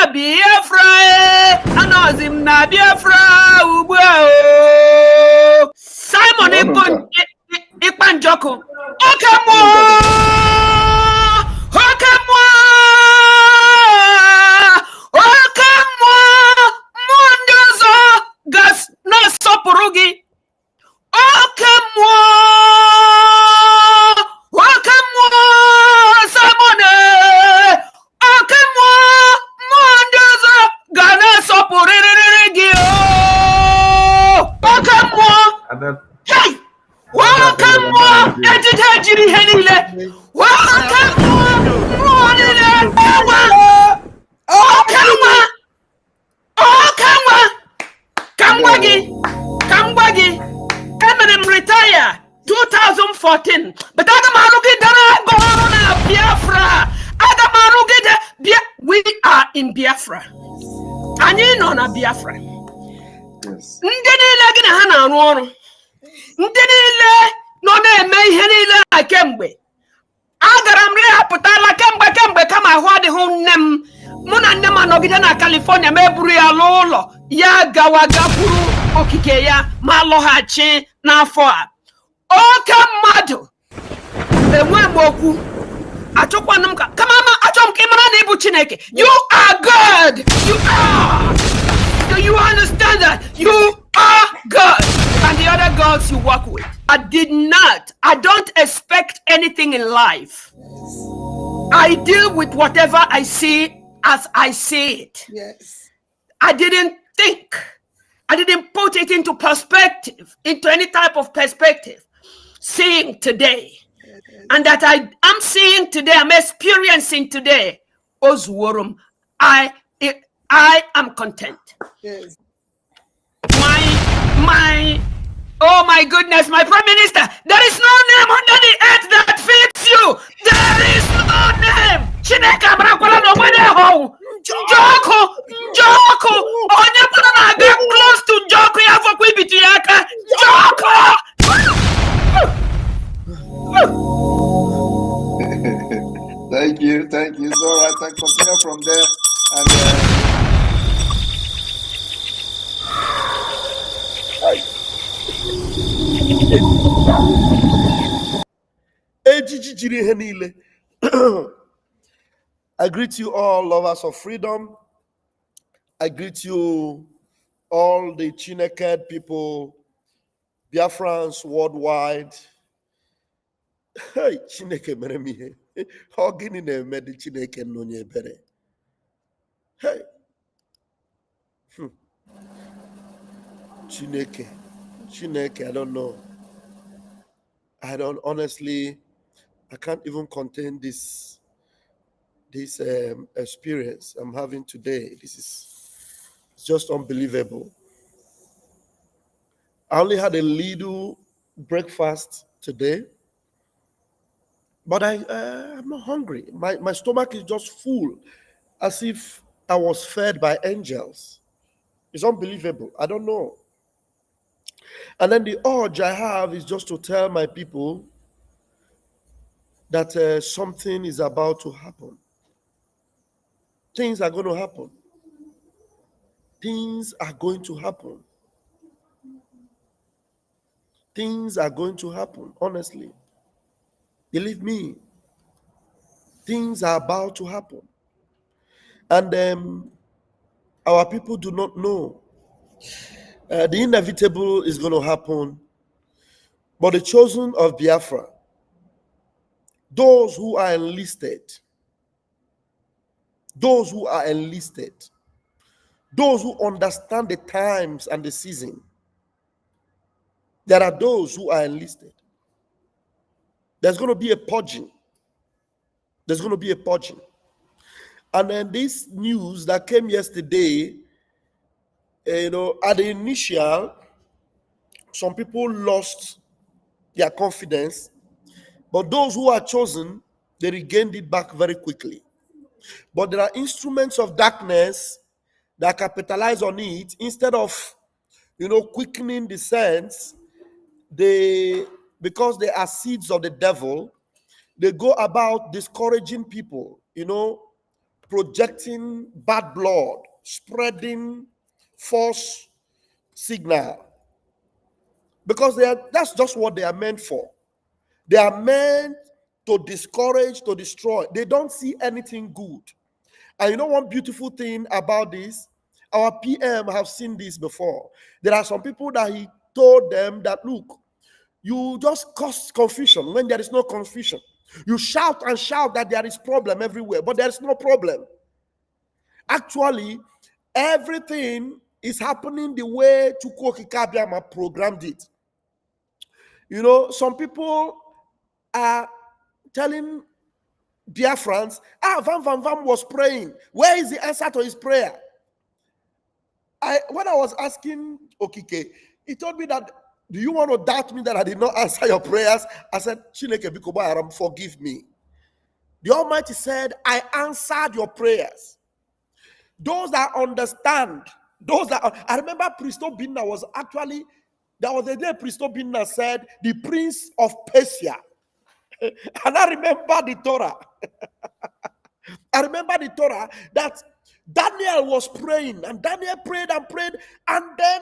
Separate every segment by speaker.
Speaker 1: Biafra, anozim na Biafra ugbo. Simon Ikpanjoku. Okemo. Mondozo gas na sopurugi. Okemo. Simone. Okemo. Mondozo gana sopurugi. Okemo. Hey! Okemo. Ejijiri henile. Okemo. Kambagi, Eminem retire 2014. But Biafra. We are in Biafra. And you know Biafra.
Speaker 2: Yes.
Speaker 1: Kemgbe kama ahụ adịghị nne m mụ na nne m anọgide na California ma eburu ya n'ụlọ ya gakwuru okike ya ma lọghachi n'afọ a oke mmadụ enwe m okwu achọkwanụ m kama achọ m ka ị mara na ịbụ Chineke. You are God. Do you understand that? You are God and the other gods you work with. I don't expect anything in life. I deal with whatever I see as I see it.
Speaker 3: Yes.
Speaker 1: I didn't think. I didn't put it into perspective, into any type of perspective. Seeing today. And that I'm seeing today, I'm experiencing today. Osworum, I am content.
Speaker 3: Yes.
Speaker 1: Oh my goodness, my Prime Minister, there is no name under the earth that fits you. There is no name. Chineka brakwala no wede ho. Joko. Onye puna na get close to Joko ya for kwi bitu yaka. Joko.
Speaker 2: Thank you. So I can continue from there and
Speaker 4: I greet you all lovers of freedom. I greet you all the Chineke people, Biafrans worldwide. Hey, Chineke mere mi he. How gini na eme di Chineke no nye bere. Hey. Chineke, I don't know. I can't even contain this experience I'm having today. It's just unbelievable. I only had a little breakfast today, but I'm not hungry. My stomach is just full, as if I was fed by angels. It's unbelievable. I don't know. And then the urge I have is just to tell my people that something is about to happen. Things are going to happen. Things are going to happen. Things are going to happen, honestly. Believe me. Things are about to happen. And our people do not know. The inevitable is going to happen. But the chosen of Biafra, those who are enlisted, those who understand the times and the season, there are those who are enlisted. There's going to be a purging. And then this news that came yesterday, at the initial, some people lost their confidence, but those who are chosen, they regained it back very quickly. But there are instruments of darkness that capitalize on it. Instead of, quickening the sense, because they are seeds of the devil, they go about discouraging people, projecting bad blood, spreading false signal. Because that's just what they are meant for. They are meant to discourage, to destroy. They don't see anything good. And you know one beautiful thing about this? Our PM have seen this before. There are some people that he told them that, look, you just cause confusion when there is no confusion. You shout and shout that there is problem everywhere, but there is no problem. Actually, everything is happening the way Chukwu Kabiama programmed it. You know, some people are telling Biafrans, Van Van Van was praying. Where is the answer to his prayer? When I was asking Okike, he told me that, do you want to doubt me that I did not answer your prayers? I said, Chineke Bikoba Aram, forgive me. The Almighty said, I answered your prayers. Those that understand, I remember Pristo Binna was actually, there was a day Pristo Binna said, the prince of Persia. And I remember the Torah. I remember the Torah that Daniel was praying, and Daniel prayed and prayed, and then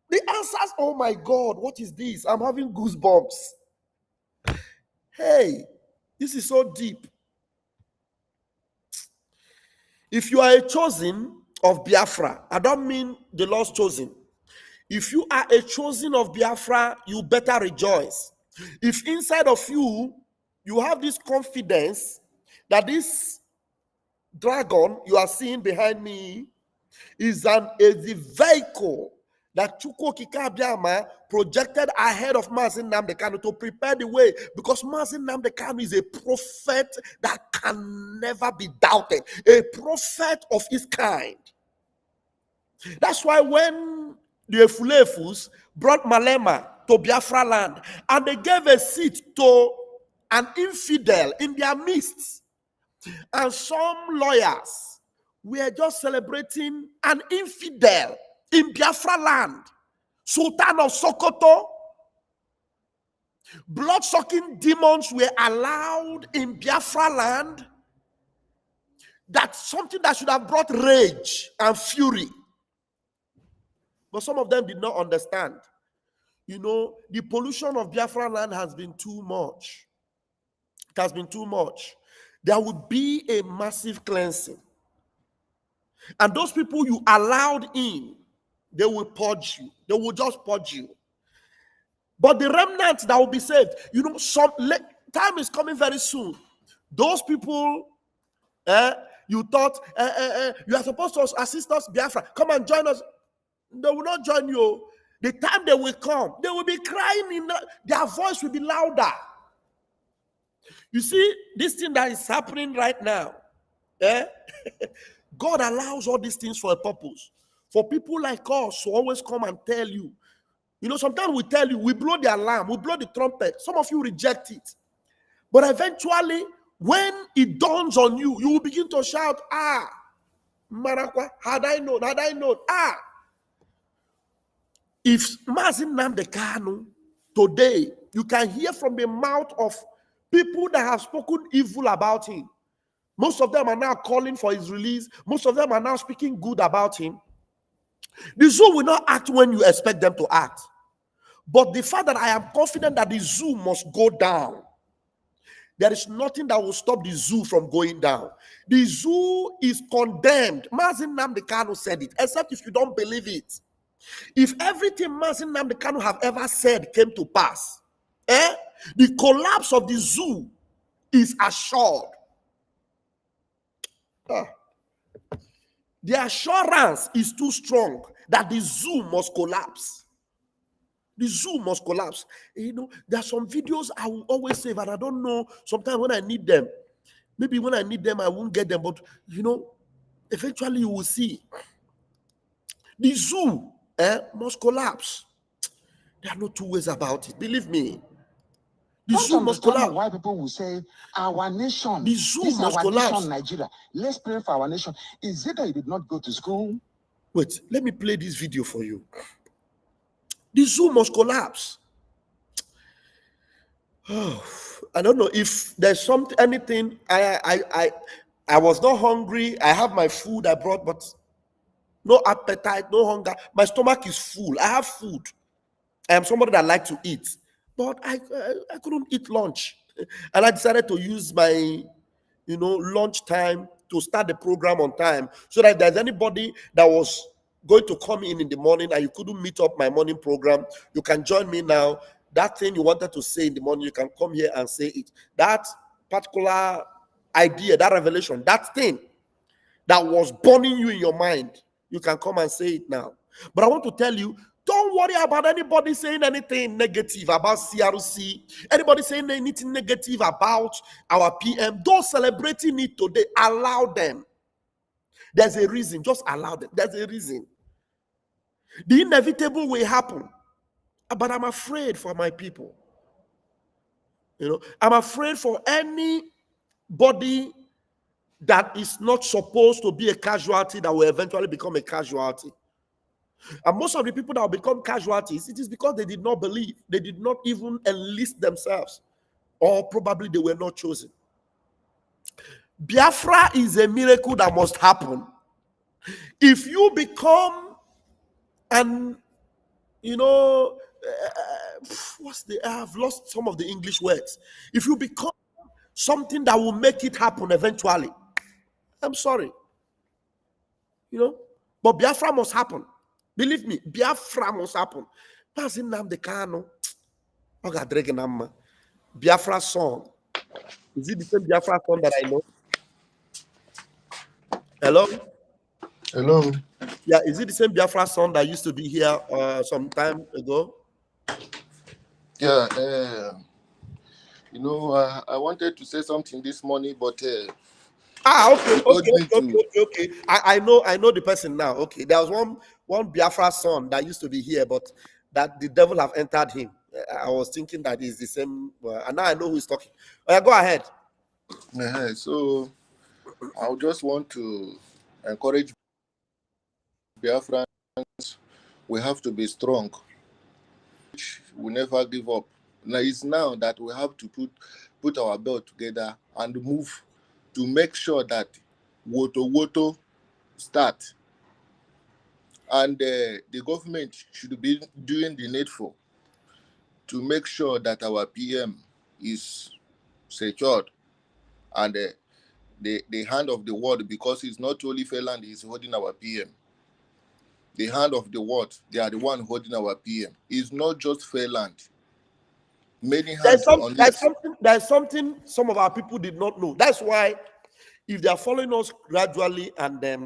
Speaker 4: the answers, oh my God, what is this? I'm having goosebumps. Hey, this is so deep. If you are a chosen of Biafra, I don't mean the Lord's chosen. If you are a chosen of Biafra, you better rejoice. If inside of you, you have this confidence that this dragon you are seeing behind me is the vehicle that Chukwu Kikabiama projected ahead of Mazin Nnamdi Kanu to prepare the way, because Mazin Nnamdi Kanu is a prophet that can never be doubted, a prophet of his kind. That's why when the Efulefus brought Malema to Biafra land and they gave a seat to an infidel in their midst, and some lawyers were just celebrating an infidel in Biafra land, Sultan of Sokoto. Blood-sucking demons were allowed in Biafra land. That's something that should have brought rage and fury. But some of them did not understand. You know, the pollution of Biafra land has been too much. It has been too much. There will be a massive cleansing. And those people you allowed in, they will purge you. They will just purge you. But the remnant that will be saved, you know, time is coming very soon. Those people, you thought you are supposed to assist us, Biafra. Come and join us. They will not join you. The time they will come, they will be crying, their voice will be louder. You see, this thing that is happening right now, God allows all these things for a purpose. For people like us to always come and tell you. You know, sometimes we tell you, we blow the alarm, we blow the trumpet. Some of you reject it. But eventually, when it dawns on you, you will begin to shout, Marakwa, had I known, If Mazin Nnamdi Kanu, today, you can hear from the mouth of people that have spoken evil about him. Most of them are now calling for his release. Most of them are now speaking good about him. The zoo will not act when you expect them to act. But the fact that I am confident that the zoo must go down, there is nothing that will stop the zoo from going down. The zoo is condemned. Mazin Nnamdi Kanu said it, except if you don't believe it. If everything Mazin Nnamdi Kanu have ever said came to pass, the collapse of the zoo is assured. The assurance is too strong that the zoo must collapse. The zoo must collapse. You know, there are some videos I will always save, and I don't know, sometimes when I need them, maybe when I need them, I won't get them, but, you know, eventually you will see. The zoo must collapse. There are no two ways about it. Believe me. The zoo must collapse.
Speaker 3: Why people will say our nation,
Speaker 4: the zoo must collapse.
Speaker 3: Nation, Nigeria. Let's pray for our nation. Is it that you did not go to school?
Speaker 4: Wait, let me play this video for you. The zoo must collapse. Oh, I don't know if there's anything. I was not hungry. I have my food I brought, but no appetite, no hunger. My stomach is full. I have food. I am somebody that like to eat, but I couldn't eat lunch, and I decided to use my lunch time to start the program on time, so that if there's anybody that was going to come in the morning and you couldn't meet up my morning program, you can join me now. That thing you wanted to say in the morning, you can come here and say it. That particular idea, that revelation, that thing that was burning you in your mind, you can come and say it now. But I want to tell you, don't worry about anybody saying anything negative about CRC, anybody saying anything negative about our PM. Those celebrating it today, allow them. There's a reason. Just allow them. There's a reason. The inevitable will happen. But I'm afraid for my people. I'm afraid for anybody that is not supposed to be a casualty that will eventually become a casualty. And most of the people that will become casualties, it is because they did not believe. They did not even enlist themselves. Or probably they were not chosen. Biafra is a miracle that must happen. If you become an, I have lost some of the English words. If you become something that will make it happen eventually, I'm sorry. But Biafra must happen. Believe me, Biafra must happen. Biafra song. Is it the same Biafra song that I know? Hello?
Speaker 2: Hello.
Speaker 4: Yeah, is it the same Biafra song that used to be here some time ago?
Speaker 2: Yeah, I wanted to say something this morning, but
Speaker 4: okay. I know the person now. Okay, there was one Biafra son that used to be here, but that the devil have entered him. I was thinking that is the same, and now I know who is talking. Go ahead.
Speaker 2: So I just want to encourage Biafrans. We have to be strong. We never give up. Now it's now that we have to put our belt together and move to make sure that Woto start. And the government should be doing the needful to make sure that our PM is secured and the hand of the world, because it's not only Fairland is holding our PM. The hand of the world, they are the one holding our PM. It's not just Fairland. Many hands on this.
Speaker 4: There's something some of our people did not know. That's why, if they are following us gradually and they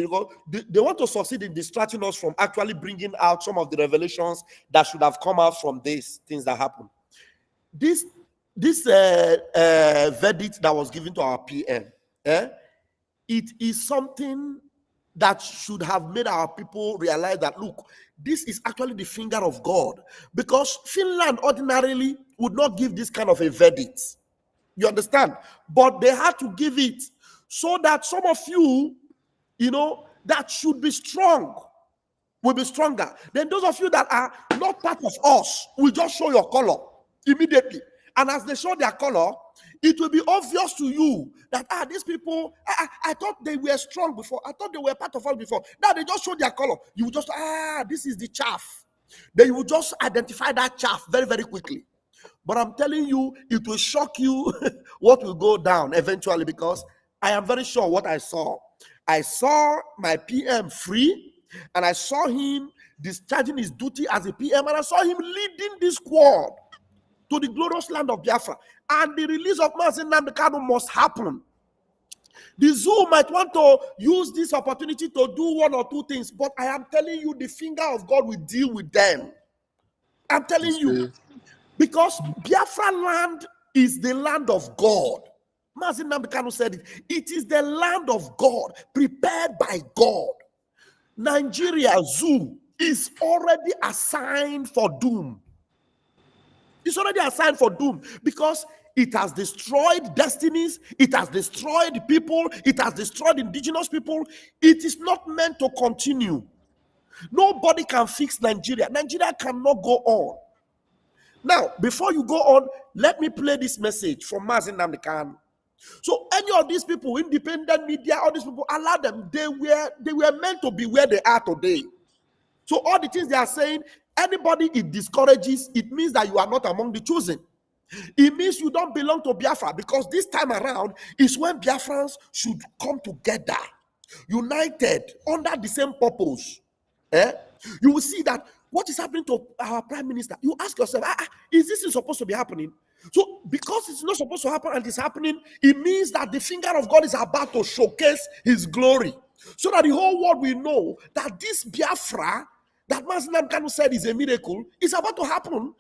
Speaker 4: want to succeed in distracting us from actually bringing out some of the revelations that should have come out from these things that happened. This verdict that was given to our PM, it is something that should have made our people realize that, look, this is actually the finger of God, because Finland ordinarily would not give this kind of a verdict. You understand? But they had to give it so that some of you, that should be strong, will be stronger. Then those of you that are not part of us will just show your color immediately. And as they show their color, it will be obvious to you that these people, I thought they were strong before. I thought they were part of us before. Now they just show their color. You will just, this is the chaff. Then you will just identify that chaff very, very quickly. But I'm telling you, it will shock you what will go down eventually, because I am very sure what I saw. I saw my PM free, and I saw him discharging his duty as a PM, and I saw him leading this squad to the glorious land of Biafra. And the release of Mazen Nandekano must happen. The zoo might want to use this opportunity to do one or two things, but I am telling you, the finger of God will deal with them. I'm telling you. Because Biafra land is the land of God. Mazen Nandekano said it. It is the land of God, prepared by God. Nigeria zoo is already assigned for doom. It's already assigned for doom, because it has destroyed destinies, it has destroyed people, it has destroyed indigenous people. It is not meant to continue. Nobody can fix Nigeria. Nigeria cannot go on. Now, before you go on, let me play this message from Mazen Nandekano. So any of these people, independent media, all these people, allow them. They were meant to be where they are today. So all the things they are saying, anybody it discourages, it means that you are not among the chosen. It means you don't belong to Biafra, because this time around is when Biafrans should come together, united under the same purpose. You will see that what is happening to our prime minister. You ask yourself, is this supposed to be happening? So because it's not supposed to happen and it's happening, it means that the finger of God is about to showcase his glory, so that the whole world will know that this Biafra that Mazi Kanu said is a miracle is about to happen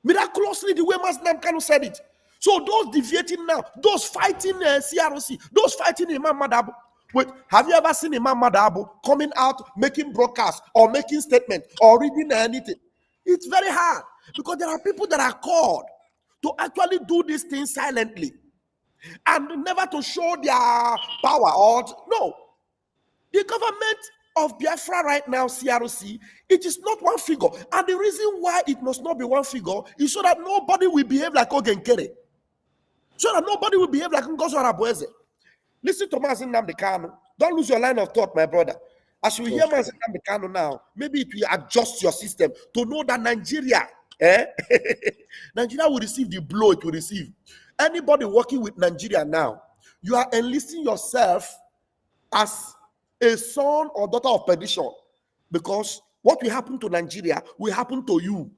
Speaker 4: miraculously, the way Mazi Kanu said it. So those deviating now, those fighting CROC, those fighting Imam Madabo. Wait, have you ever seen Imam Madabo coming out making broadcasts or making statements or reading anything? It's very hard, because there are people that are called to actually do these things silently and never to show their power. Or no, the government of Biafra right now, CROC, it is not one figure. And the reason why it must not be one figure is so that nobody will behave like Ogenkere. So that nobody will behave like Ngozo Arabueze. Listen to Mazi Nnamdi Kanu. Don't lose your line of thought, my brother. As you hear Mazi Nnamdi Kanu now, maybe it will adjust your system to know that Nigeria, Nigeria will receive the blow it will receive. Anybody working with Nigeria now, you are enlisting yourself as a son or daughter of perdition, because what will happen to Nigeria will happen to you.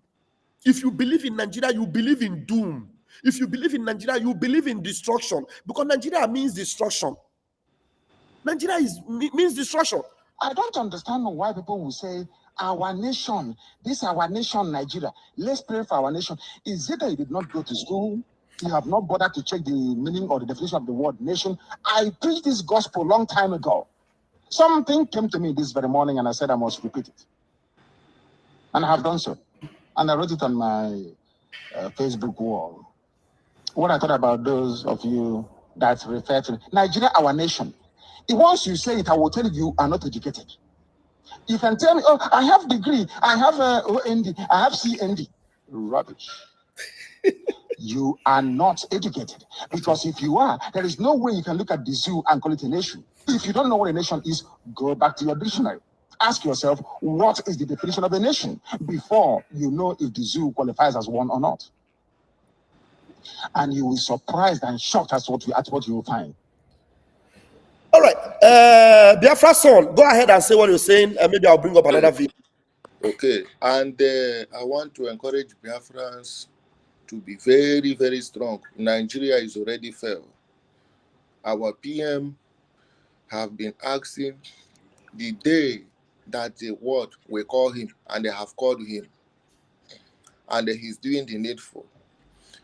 Speaker 4: If you believe in Nigeria, you believe in doom. If you believe in Nigeria, you believe in destruction, because Nigeria means destruction. Nigeria means destruction.
Speaker 3: I don't understand why people will say, our nation, this our nation, Nigeria. Let's pray for our nation. Is it that you did not go to school? You have not bothered to check the meaning or the definition of the word nation? I preached this gospel a long time ago. Something came to me this very morning and I said I must repeat it. And I have done so. And I wrote it on my Facebook wall. What I thought about those of you that refer to Nigeria, our nation. Once you say it, I will tell you are not educated. You can tell me, oh, I have degree, I have OND, I have CND. Rubbish. You are not educated, because if you are, there is no way you can look at the zoo and call it a nation. If you don't know what a nation is, go back to your dictionary. Ask yourself, what is the definition of a nation, before you know if the zoo qualifies as one or not. And you will be surprised and shocked at what you will find.
Speaker 4: All right, Biafra son, go ahead and say what you're saying, and maybe I'll bring up another video.
Speaker 2: Okay, and I want to encourage Biafrans to be very, very strong. Nigeria is already failed. Our PM have been asking the day that the world will call him, and they have called him, and he's doing the needful.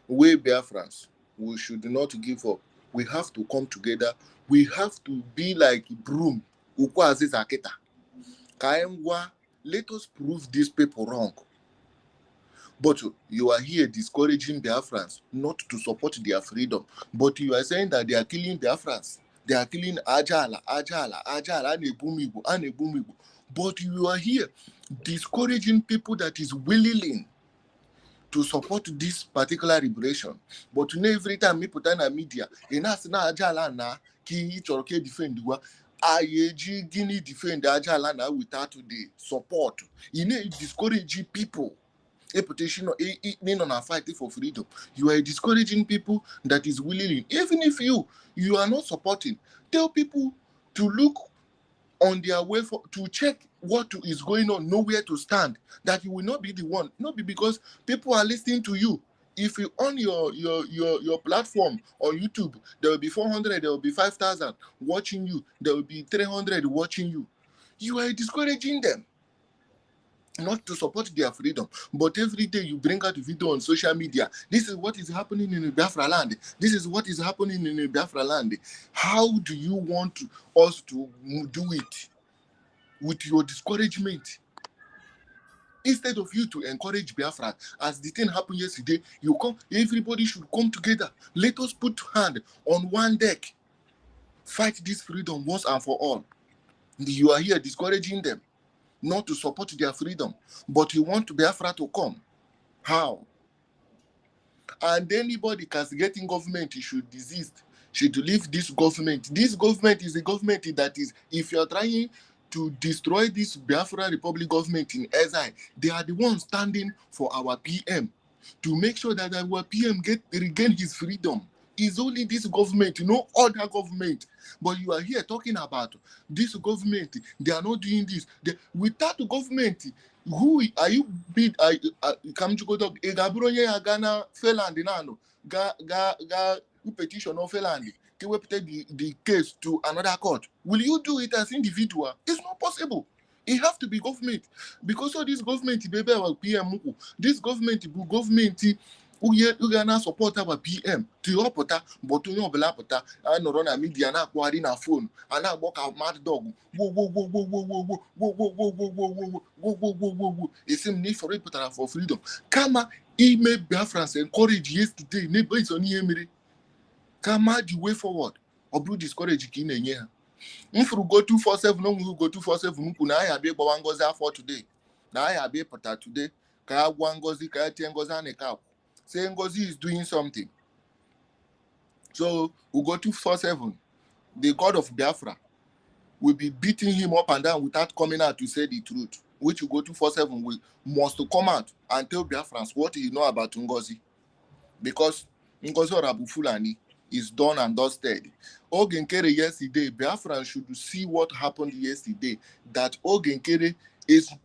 Speaker 2: We Biafrans, we should not give up. We have to come together. We have to be like broom. Let us prove these people wrong. But you are here discouraging Biafrans not to support their freedom. But you are saying that they are killing Biafrans. They are killing Ajala, Anebumibu. But you are here discouraging people that is willing to support this particular liberation. But every time we put on a media, Ajala na ki choroke defend Ayeji Guinea defend Ajala na without the support. You know, discouraging people. A petition on a fight for freedom. You are discouraging people that is willing. Even if you are not supporting, tell people to look on their way to check what is going on, know where to stand. That you will not be the one, not be because people are listening to you. If you on your platform on YouTube, there will be 400, there will be 5,000 watching you, there will be 300 watching you. You are discouraging them not to support their freedom, but every day you bring out a video on social media. This is what is happening in the Biafra land. This is what is happening in the Biafra land. How do you want us to do it with your discouragement? Instead of you to encourage Biafra, as the thing happened yesterday, you come. Everybody should come together. Let us put hand on one deck. Fight this freedom once and for all. You are here discouraging them not to support their freedom, but you want Biafra to come. How? And anybody castigating government, he should desist. should leave this government. This government is a government that is, if you're trying to destroy this Biafra Republic government in exile, they are the ones standing for our PM to make sure that our PM regain his freedom. It's only this government, no other government. But you are here talking about this government. They are not doing this. Without the government, who are you? Come to go to Ghana, Finland, ga petition of Finland. Can we take the case to another court? Will you do it as individual? It's not possible. It have to be government, because of this government, baby, our PM, this government, who gonna support our PM to your pota, but to your belapota, and run a media na quarry na phone, and I walk out mad dog. It's a need for reporter for freedom. Kama email Biafrans encourage yesterday, neighbor is on Yemiri. Kama the way forward, or blue discourage kin in here. If you go 247, no, you go 247. Kuna I be Bawangoza for today. Now I be pota today. Kaya Wangozi, Kaya Tiangoza Neka. Say Ngozi is doing something. So we go 247. The God of Biafra will be beating him up and down without coming out to say the truth. Which you go 247 will must to come out and tell Biafrans what he know about Ngozi. Because Ngozi Orabu Fulani is done and dusted. Ogenkere yesterday, Biafrans should see what happened yesterday. That Ogenkere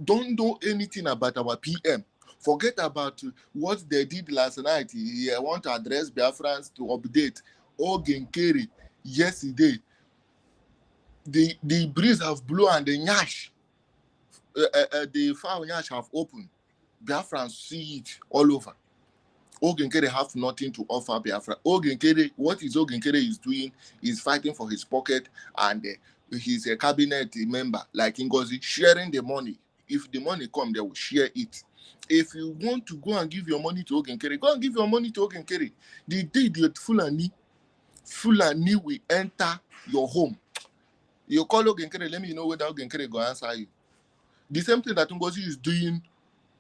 Speaker 2: don't know anything about our PM. Forget about what they did last night. I want to address Biafrans to update. Ogenkere yesterday, the breeze have blown and the nyash, the fire nyash have opened. Biafrans see it all over. Ogenkere have nothing to offer Biafra. Ogenkere, what is Ogenkere is doing is fighting for his pocket, and he's a cabinet member like Ngozi, sharing the money. If the money come, they will share it. If you want to go and give your money to Ogenkere, go and give your money to Ogenkere. The day the Fulani will enter your home, you call Ogenkere, let me know whether Ogenkere go answer you. The same thing that Ngozi is doing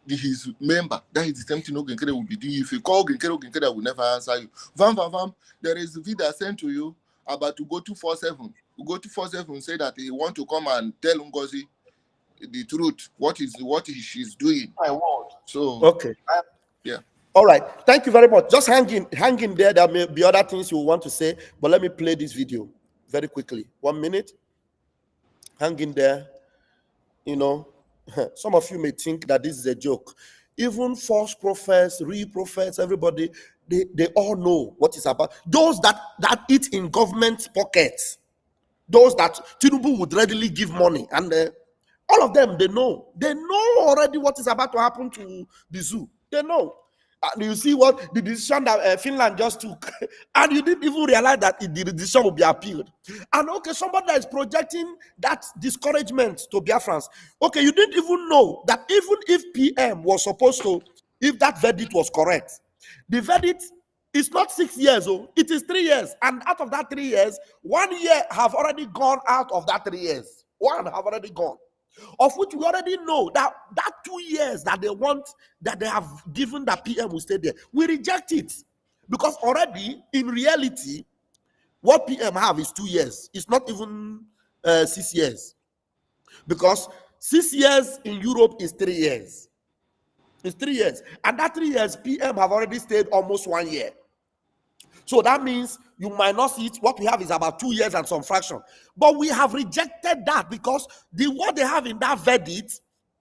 Speaker 2: his member, that is the same thing Ogenkere will be doing. If you call Ogenkere, Ogenkere will never answer you. Vam, there is a video sent to you about to go 247. Go 247 say that he want to come and tell Ngozi the truth, what she's doing. So
Speaker 4: okay.
Speaker 2: Yeah.
Speaker 4: All right. Thank you very much. Just hang in there. There may be other things you want to say, but let me play this video very quickly. 1 minute. Hang in there. You know, some of you may think that this is a joke. Even false prophets, real prophets, everybody, they all know what it's about. Those that eat in government pockets, those that Tinubu would readily give money, and all of them, they know already what is about to happen to the zoo. They know. And you see what the decision that Finland just took, and you didn't even realize that the decision will be appealed. And okay, somebody that is projecting that discouragement to Biafrans, okay, you didn't even know that even if PM was supposed to, if that verdict was correct, the verdict is not 6 years, it is 3 years. And out of that 3 years, 1 year have already gone out of that 3 years. One have already gone. Of which we already know that 2 years that they want, that they have given that PM will stay there, we reject it. Because already, in reality, what PM have is 2 years. It's not even 6 years. Because 6 years in Europe is 3 years. It's 3 years. And that 3 years, PM have already stayed almost 1 year. So that means you might not see it. What we have is about 2 years and some fraction. But we have rejected that because what they have in that verdict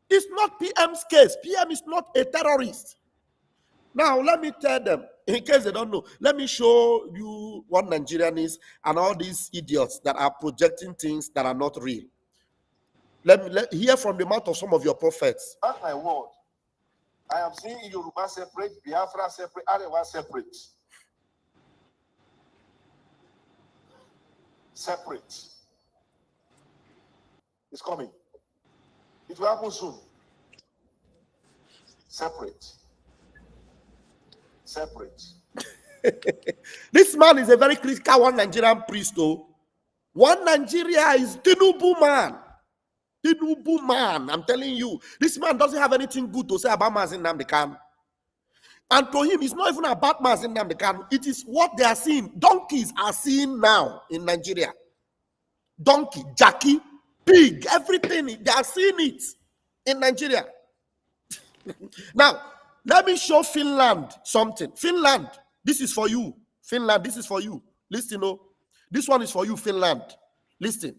Speaker 4: is not PM's case. PM is not a terrorist. Now, let me tell them, in case they don't know, let me show you what Nigerian is and all these idiots that are projecting things that are not real. Let me hear from the mouth of some of your prophets.
Speaker 3: That's my word. I am seeing Yoruba separate, Biafra separate, Arewa separate. Separate. It's coming. It will happen soon. Separate. Separate.
Speaker 4: This man is a very critical one Nigerian priest, though. One Nigeria is Tinubu man. Tinubu man. I'm telling you, this man doesn't have anything good to say about Mazin Nnamdi Kanu. And to him, it's not even about Mazi Nnamdi Kanu. It is what they are seeing. Donkeys are seeing now in Nigeria. Donkey, Jackie, pig, everything. They are seeing it in Nigeria. Now, let me show Finland something. Finland, this is for you. Finland, this is for you. Listen, oh. This one is for you, Finland. Listen.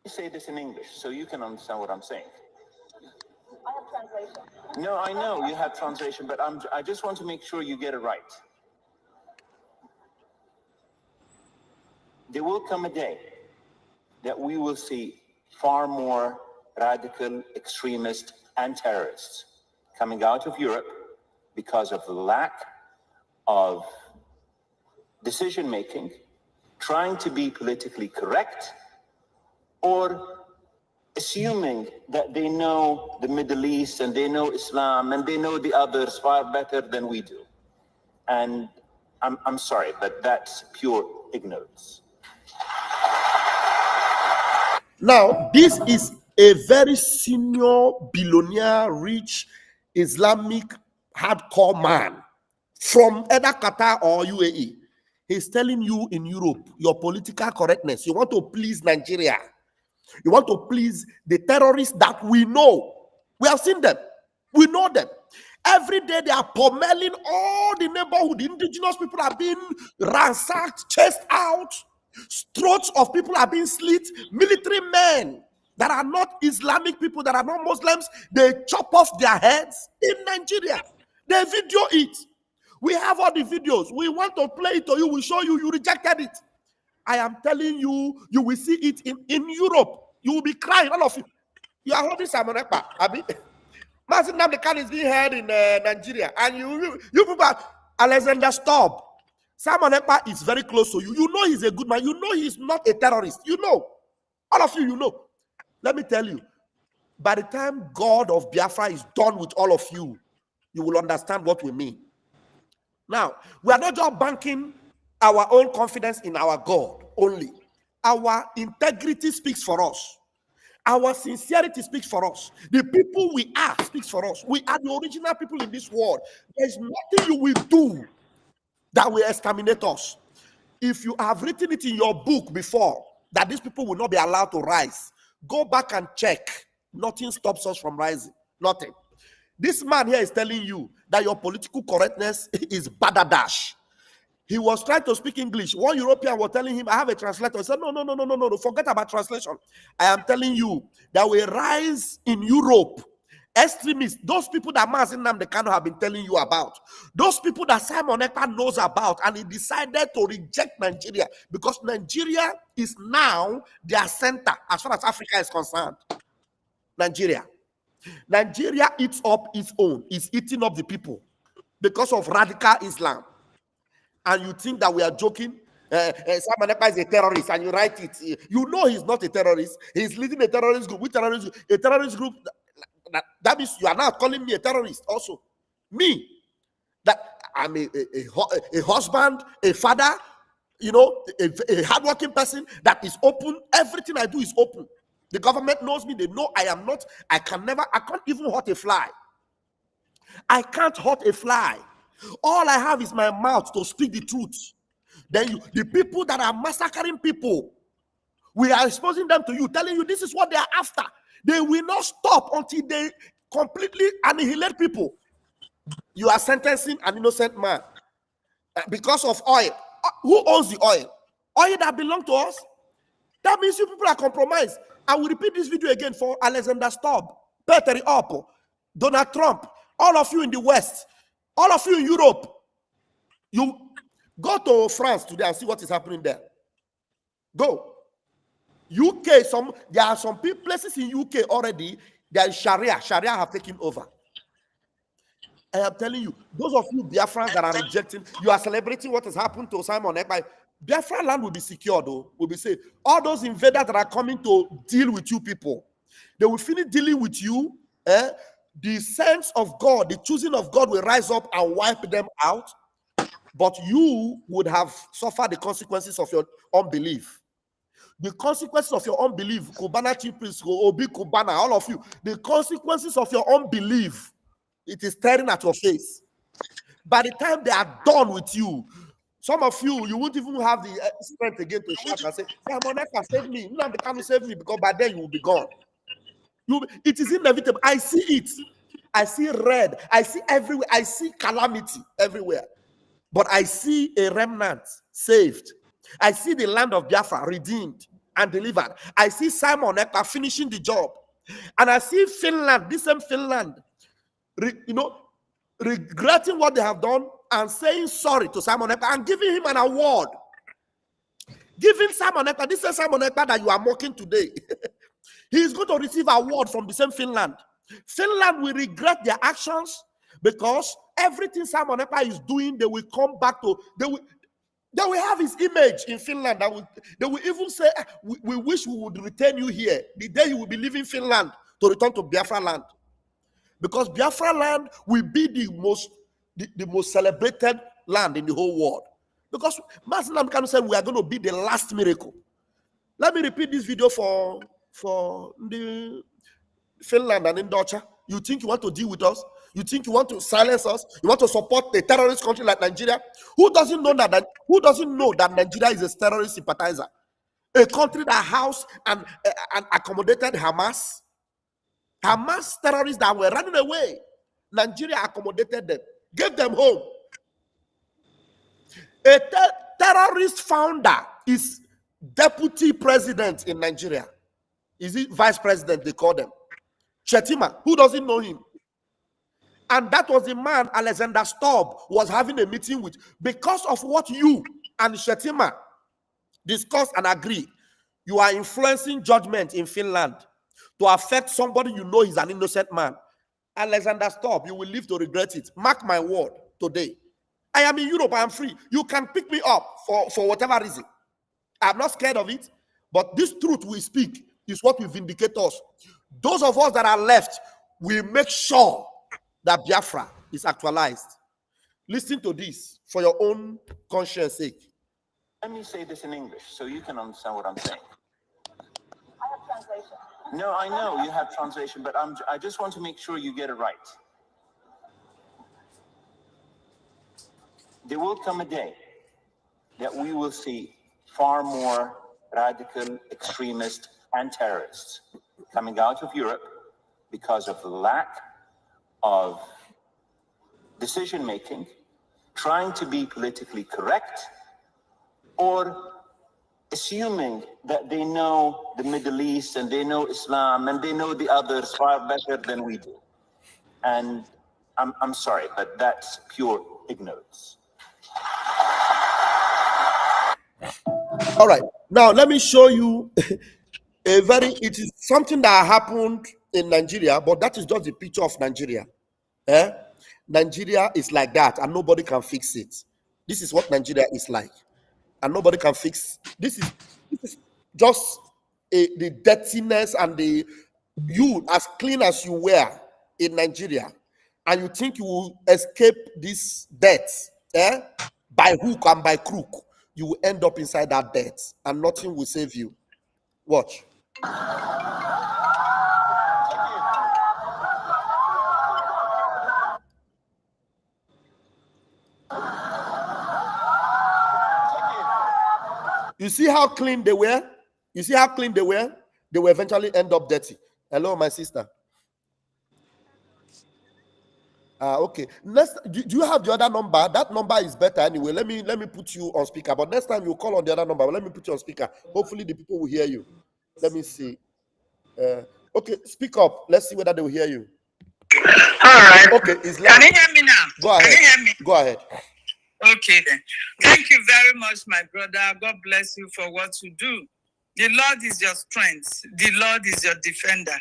Speaker 5: Say this in English so you can understand what I'm saying. I have translation. No, I know you have translation, but I just want to make sure you get it right. There will come a day that we will see far more radical extremists and terrorists coming out of Europe because of the lack of decision-making, trying to be politically correct, or assuming that they know the Middle East and they know Islam and they know the others far better than we do. And I'm sorry, but that's pure ignorance.
Speaker 4: Now, this is a very senior, billionaire, rich, Islamic, hardcore man from either Qatar or UAE. He's telling you in Europe, your political correctness, you want to please Nigeria. You want to please the terrorists that we know. We have seen them. We know them. Every day they are pummeling all the neighborhood. The indigenous people are being ransacked, chased out. Throats of people are being slit. Military men that are not Islamic people, that are not Muslims, they chop off their heads in Nigeria. They video it. We have all the videos. We want to play it to you. We show you. You rejected it. I am telling you, you will see it in Europe. You will be crying, all of you. You are holding Simon Ekpa, Abi. Mazi Nnamdi Kanu is being held in Nigeria. And you people are Alexander Stubb. Simon Ekpa is very close to you. You know he's a good man. You know he's not a terrorist. You know. All of you, you know. Let me tell you, by the time God of Biafra is done with all of you, you will understand what we mean. Now, we are not just banking our own confidence in our God only. Our integrity speaks for us. Our sincerity speaks for us. The people we are speaks for us. We are the original people in this world. There's nothing you will do that will exterminate us. If you have written it in your book before that these people will not be allowed to rise, go back and check. Nothing stops us from rising. Nothing. This man here is telling you that your political correctness is badadash. He was trying to speak English. One European was telling him, I have a translator. He said, no, forget about translation. I am telling you that we rise in Europe. Extremists, those people that Mazi Nnamdi Kanu have been telling you about, those people that Simon Ekpa knows about, and he decided to reject Nigeria because Nigeria is now their center as far as Africa is concerned. Nigeria eats up its own, is eating up the people because of radical Islam. And you think that we are joking? Simon Ekpa is a terrorist, and you write it. You know he's not a terrorist. He's leading a terrorist group. Which terrorist group? A terrorist group. That means you are now calling me a terrorist also. Me. That I'm a husband, a father, you know, a hardworking person that is open. Everything I do is open. The government knows me. They know I am not. I can't even hurt a fly. I can't hurt a fly. All I have is my mouth to speak the truth. Then the people that are massacring people, we are exposing them to you, telling you this is what they are after. They will not stop until they completely annihilate people. You are sentencing an innocent man because of oil. Who owns the oil? Oil that belongs to us? That means you people are compromised. I will repeat this video again for Alexander Stubb, Peter Oppo, Donald Trump, all of you in the West, all of you in Europe. You go to France today and see what is happening there. Go. UK, there are some places in UK already, there is Sharia. Sharia have taken over. I am telling you, those of you Biafrans that are rejecting, you are celebrating what has happened to Simon Ekpa. Biafra land will be secure, though. Will be safe. All those invaders that are coming to deal with you people, they will finish dealing with you. The sense of God, the choosing of God will rise up and wipe them out. But you would have suffered the consequences of your unbelief. The consequences of your unbelief, Kubana Chief Priest, Obi Kubana, all of you, the consequences of your unbelief, it is staring at your face. By the time they are done with you, some of you, you won't even have the strength again to shout and say, Simon Ekpa save me. Nnamdi Kanu save me, because by then you will be gone. It is inevitable. I see it. I see red. I see everywhere. I see calamity everywhere. But I see a remnant saved. I see the land of Biafra redeemed and delivered. I see Simon Ekpa finishing the job. And I see Finland, this same Finland, regretting what they have done and saying sorry to Simon Ekpa and giving him an award. Giving Simon Ekpa, this is Simon Ekpa that you are mocking today. He is going to receive an award from the same Finland. Finland will regret their actions because everything Simon Ekpa is doing, they will come back to, they will have his image in Finland. They will even say, we wish we would retain you here. The day you will be leaving Finland to return to Biafra land. Because Biafra land will be the most celebrated land in the whole world. Because Master Nnamdi Kanu said we are going to be the last miracle. Let me repeat this video for the Finland and Indocha. You think you want to deal with us? You think you want to silence us? You want to support a terrorist country like Nigeria? Who doesn't know that Nigeria is a terrorist sympathizer? A country that housed and accommodated Hamas. Hamas terrorists that were running away. Nigeria accommodated them, gave them home. A terrorist founder is deputy president in Nigeria. Is it vice president they call them? Shetima, who doesn't know him? And that was the man Alexander Stubb was having a meeting with. Because of what you and Shetima discussed and agreed, you are influencing judgment in Finland to affect somebody you know is an innocent man. Alexander Stubb, you will live to regret it. Mark my word today. I am in Europe, I am free. You can pick me up for whatever reason. I'm not scared of it, but this truth we speak is what will vindicate us. Those of us that are left will make sure that Biafra is actualized. Listen to this for your own conscience sake.
Speaker 5: Let me say this in English so you can understand what I'm saying.
Speaker 6: I have translation.
Speaker 5: No, I know you have translation, but I just want to make sure you get it right. There will come a day that we will see far more radical extremists and terrorists coming out of Europe because of the lack of decision-making, trying to be politically correct, or assuming that they know the Middle East and they know Islam and they know the others far better than we do. And I'm sorry, but that's pure ignorance.
Speaker 4: All right, now let me show you it is something that happened in Nigeria, but that is just a picture of Nigeria. Nigeria is like that and nobody can fix it. This is what Nigeria is like and nobody can fix. This is just the dirtiness and you as clean as you were in Nigeria, and you think you will escape this death by hook and by crook. You will end up inside that death and nothing will save you. Watch. You see how clean they were? You see how clean they were? They will eventually end up dirty. Hello, my sister. Okay. Next, do you have the other number? That number is better anyway. Let me put you on speaker. But next time you call on the other number, let me put you on speaker. Hopefully the people will hear you. Let me see. Okay, speak up. Let's see whether they will hear you.
Speaker 7: All right.
Speaker 4: Okay, it's loud.
Speaker 7: Can you hear me now?
Speaker 4: Go ahead.
Speaker 7: Can you hear me?
Speaker 4: Go ahead.
Speaker 7: Okay then. Thank you very much, my brother. God bless you for what you do. The Lord is your strength. The Lord is your defender.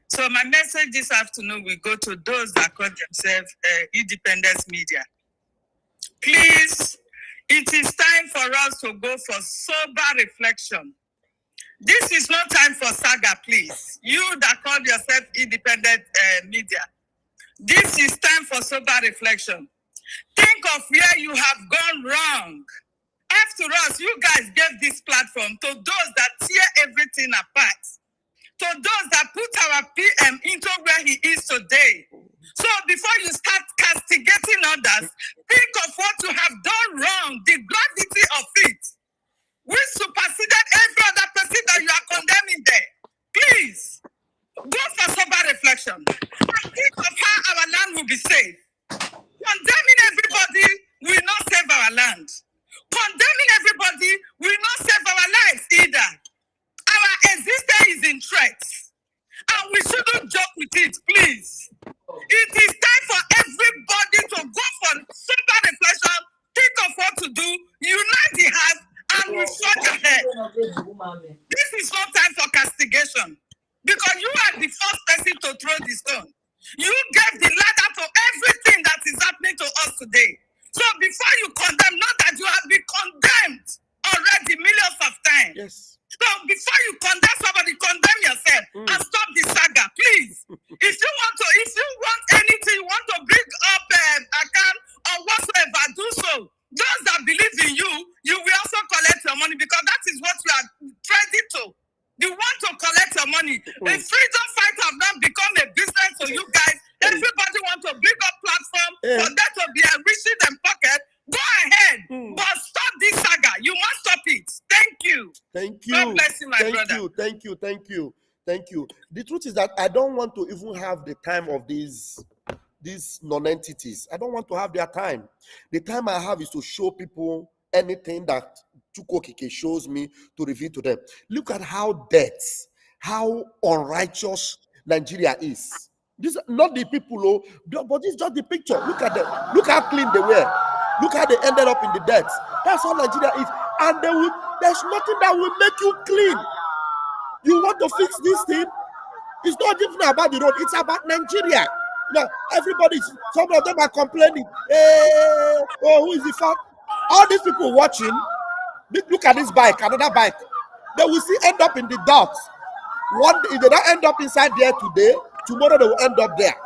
Speaker 7: So my message this afternoon will go to those that call themselves independent media. Please, it is time for us to go for sober reflection. This is no time for saga, please. You that call yourself independent media. This is time for sober reflection. Think of where you have gone wrong. After us, you guys gave this platform to those that tear everything apart. To those that put our PM into where he is today. So before you start castigating others, think of what you have done wrong, the gravity of it, which superseded every other person that you are condemning there. Please, go for sober reflection and think of how our land will be saved. Condemning everybody will not save our land. Condemning everybody will not save our lives either. Our existence is in threat, and we shouldn't joke with it, please. It is time for everybody to go for sober reflection, think of what to do, unite the heart, and reforge ahead. This is not time for castigation, because you are the first person to throw the stone. You gave the ladder to everything that is happening to us today. So before you condemn, not that you have been condemned already millions of times.
Speaker 4: Yes.
Speaker 7: So before you condemn somebody, condemn yourself and stop the saga, please. If you want anything, you want to bring up account or whatsoever, do so. Those that believe in you, you will also collect your money, because that is what you are ready to. You want to collect your money. The freedom fight have now become a business for you guys. Everybody want to bring up platform for that to be enriching them pocket. Go ahead, but stop this saga. You must stop it. Thank you.
Speaker 4: Thank you.
Speaker 7: God bless you, my brother.
Speaker 4: Thank you. The truth is that I don't want to even have the time of these non-entities. I don't want to have their time. The time I have is to show people anything that Chukwokike shows me, to reveal to them. Look at how how unrighteous Nigeria is. This is not the people, but this is just the picture. Look at them. Look how clean they were. Look how they ended up in the dirt. That's how Nigeria is. And there's nothing that will make you clean. You want to fix this thing? It's not even about the road. It's about Nigeria. You know, some of them are complaining. Hey, who is the fuck? All these people watching, look at this bike, another bike. They will end up in the docks. One day, if they don't end up inside there today, tomorrow they will end up there.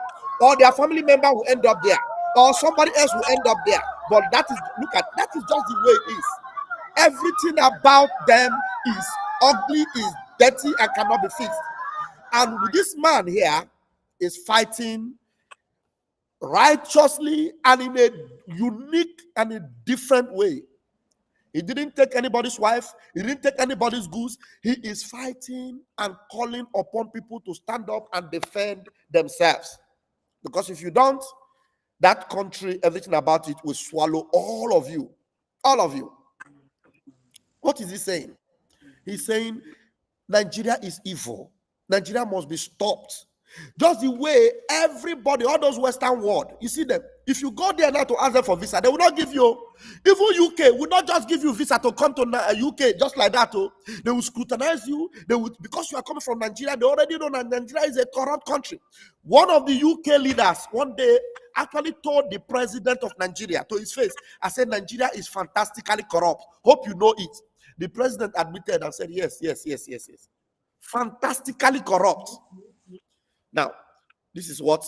Speaker 4: Or their family member will end up there. Or somebody else will end up there. But that is just the way it is. Everything about them is ugly, is dirty, and cannot be fixed. And this man here is fighting righteously and in a unique and a different way. He didn't take anybody's wife. He didn't take anybody's goods. He is fighting and calling upon people to stand up and defend themselves. Because if you don't, that country, everything about it will swallow all of you. All of you. What is he saying? He's saying Nigeria is evil. Nigeria must be stopped. Just the way everybody, all those Western world, you see them. If you go there now to ask them for visa, they will not give you. Even UK will not just give you visa to come to UK just like that. They will scrutinize you. They will, because you are coming from Nigeria. They already know that Nigeria is a corrupt country. One of the UK leaders one day actually told the president of Nigeria to his face, I said, Nigeria is fantastically corrupt. Hope you know it. The president admitted and said, yes. Fantastically corrupt. Now, this is what,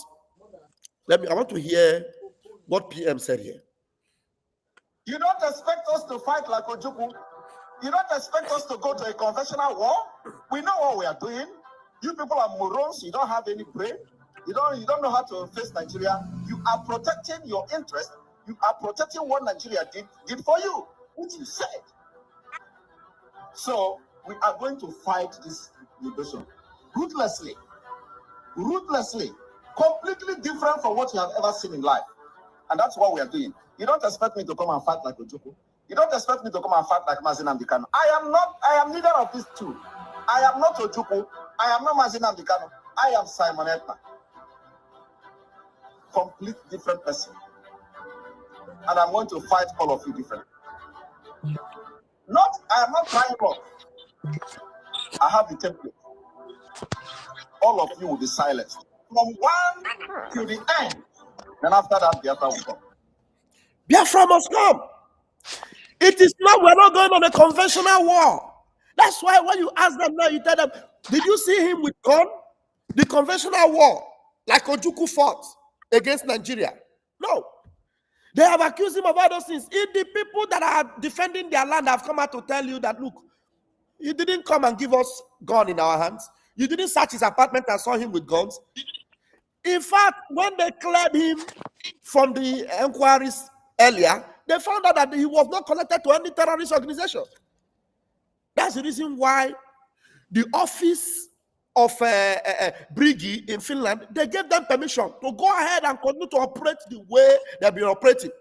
Speaker 4: I want to hear what PM said here.
Speaker 3: You don't expect us to fight like Ojukwu. You don't expect us to go to a conventional war. We know what we are doing. You people are morons. You don't have any brain. You don't know how to face Nigeria. You are protecting your interest. You are protecting what Nigeria did for you, which you said. So we are going to fight this liberation ruthlessly, completely different from what you have ever seen in life. And that's what we are doing. You don't expect me to come and fight like Ojukwu. You don't expect me to come and fight like Mazin Amdekano. I am neither of these two. I am not Ojukwu. I am not Mazin Amdekano. I am Simon Etna. Complete different person. And I'm going to fight all of you differently. I am not trying up. I have the template. All of you will be silenced. From one to the end. Then after that, Biafra will come.
Speaker 4: Biafra must come. It is not, we're not going on a conventional war. That's why when you ask them now, you tell them, did you see him with gun? The conventional war, like Ojukwu fought against Nigeria. No. They have accused him of all those things. If the people that are defending their land have come out to tell you that, look, he didn't come and give us gun in our hands. You didn't search his apartment and saw him with guns. In fact, when they cleared him from the inquiries earlier, they found out that he was not connected to any terrorist organization. That's the reason why the office of Brigi in Finland, they gave them permission to go ahead and continue to operate the way they've been operating.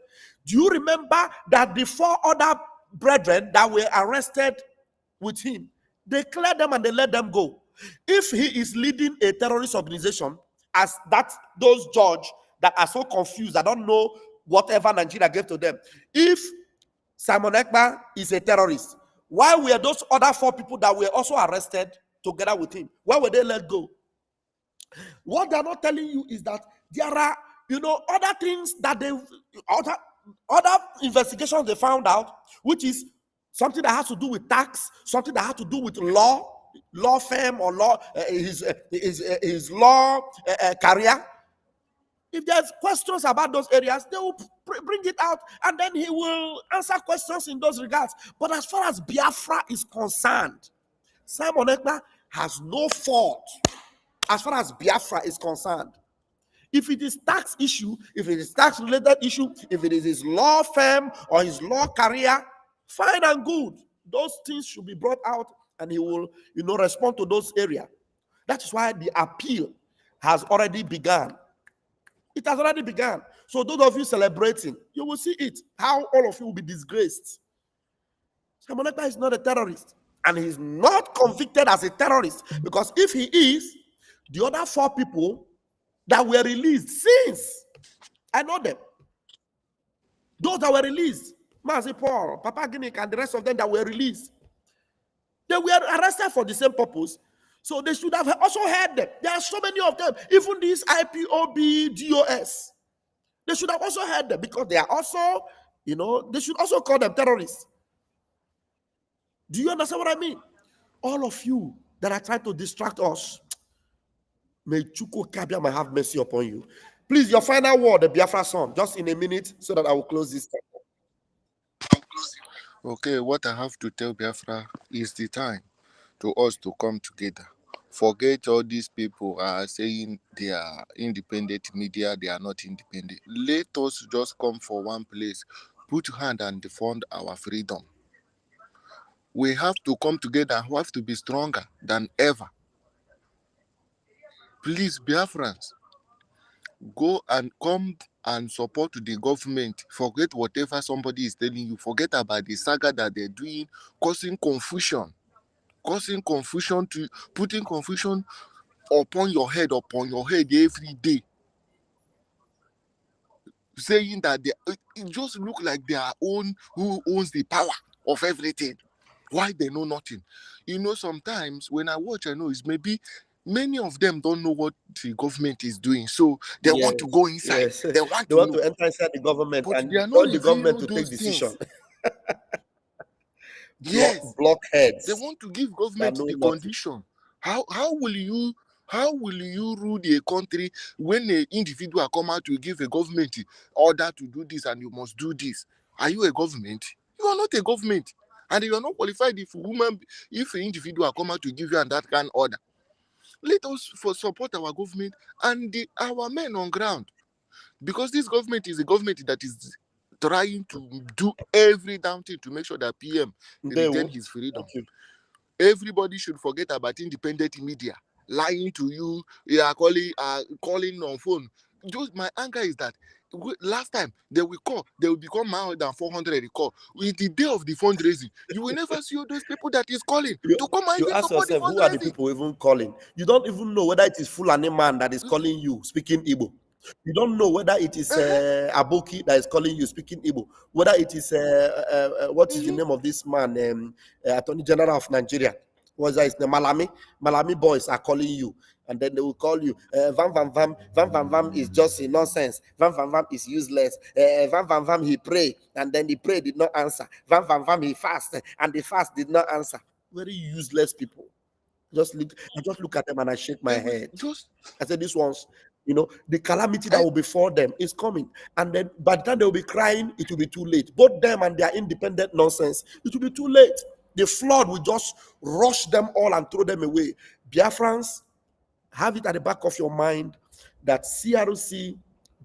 Speaker 4: Do you remember that the 4 other brethren that were arrested with him, they cleared them and they let them go? If he is leading a terrorist organization, as that those judges that are so confused, I don't know whatever Nigeria gave to them. If Simon Ekpa is a terrorist, why were those other 4 people that were also arrested together with him, why were they let go? What they're not telling you is that there are, other things that other investigations they found out, which is something that has to do with tax, something that has to do with law firm or law, his law career. If there's questions about those areas, they will bring it out, and then he will answer questions in those regards. But as far as Biafra is concerned, Simon Ekpa has no fault as far as Biafra is concerned. If it is tax issue, if it is tax related issue, if it is his law firm or his law career, fine and good. Those things should be brought out, and he will, respond to those areas. That is why the appeal has already begun. It has already begun. So those of you celebrating, you will see it, how all of you will be disgraced. Simon Ekpa is not a terrorist, and he's not convicted as a terrorist, because if he is, the other 4 people that were released since, I know them. Those that were released, Mazi Paul, Papa Guinness, and the rest of them that were released, they were arrested for the same purpose. So they should have also heard them. There are so many of them. Even these IPOB, DOS, they should have also heard them, because they are also, they should also call them terrorists. Do you understand what I mean? All of you that are trying to distract us, may Chuko Kabia have mercy upon you. Please, your final word, the Biafra song, just in a minute, so that I will close this time.
Speaker 2: Okay, what I have to tell Biafra is the time to us to come together. Forget all these people are saying they are independent media, they are not independent. Let us just come for one place, put hand and defend our freedom. We have to come together, we have to be stronger than ever. Please, Biafrans, go and come and support the government. Forget whatever somebody is telling you. Forget about the saga that they're doing, causing confusion, putting confusion upon your head every day, saying that it just look like their own who owns the power of everything. Why they know nothing? Sometimes when I watch, I know it's maybe many of them don't know what the government is doing, so they want to go inside.
Speaker 4: Yes.
Speaker 2: They want
Speaker 4: to enter inside the government,
Speaker 2: but
Speaker 4: and
Speaker 2: they are not
Speaker 4: want the government to take decision.
Speaker 2: Yes,
Speaker 4: blockheads.
Speaker 2: they want to give government the condition. How will you rule the country when an individual come out to give a government order to do this and you must do this? Are you a government? You are not a government, and you are not qualified if an individual come out to give you that kind of order. Let us support our government and our men on ground, because this government is a government that is trying to do every damn thing to make sure that PM retain his freedom. Everybody should forget about independent media lying to you. They are calling on phone. Just my anger is that last time they will become more than 400 call. With the day of the fundraising, you will never see all those people that is calling to come and
Speaker 4: you ask yourself, who are the people even calling? You don't even know whether it is Fulani man that is calling you speaking Igbo. You don't know whether it is Aboki that is calling you speaking Igbo, whether it is what is the name of this man, Attorney General of Nigeria, what's that? It's the Malami boys are calling you, and then they will call you. Vam is just a nonsense. Vam is useless. Vam he pray, and then the pray did not answer. Vam he fast, and the fast did not answer. Very useless people. I just look at them and I shake my head. I said, these ones, the calamity that will befall them is coming. And then by the time they will be crying, it will be too late. Both them and their independent nonsense, it will be too late. The flood will just rush them all and throw them away. Biafrans, have it at the back of your mind that CRC,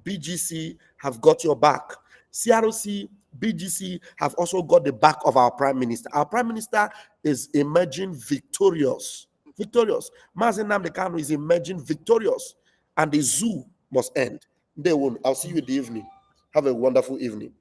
Speaker 4: BGC have got your back. CRC, BGC have also got the back of our Prime Minister. Our Prime Minister is emerging victorious. Victorious. Mazi Nnamdi Kanu is emerging victorious. And the zoo must end. They won't. I'll see you in the evening. Have a wonderful evening.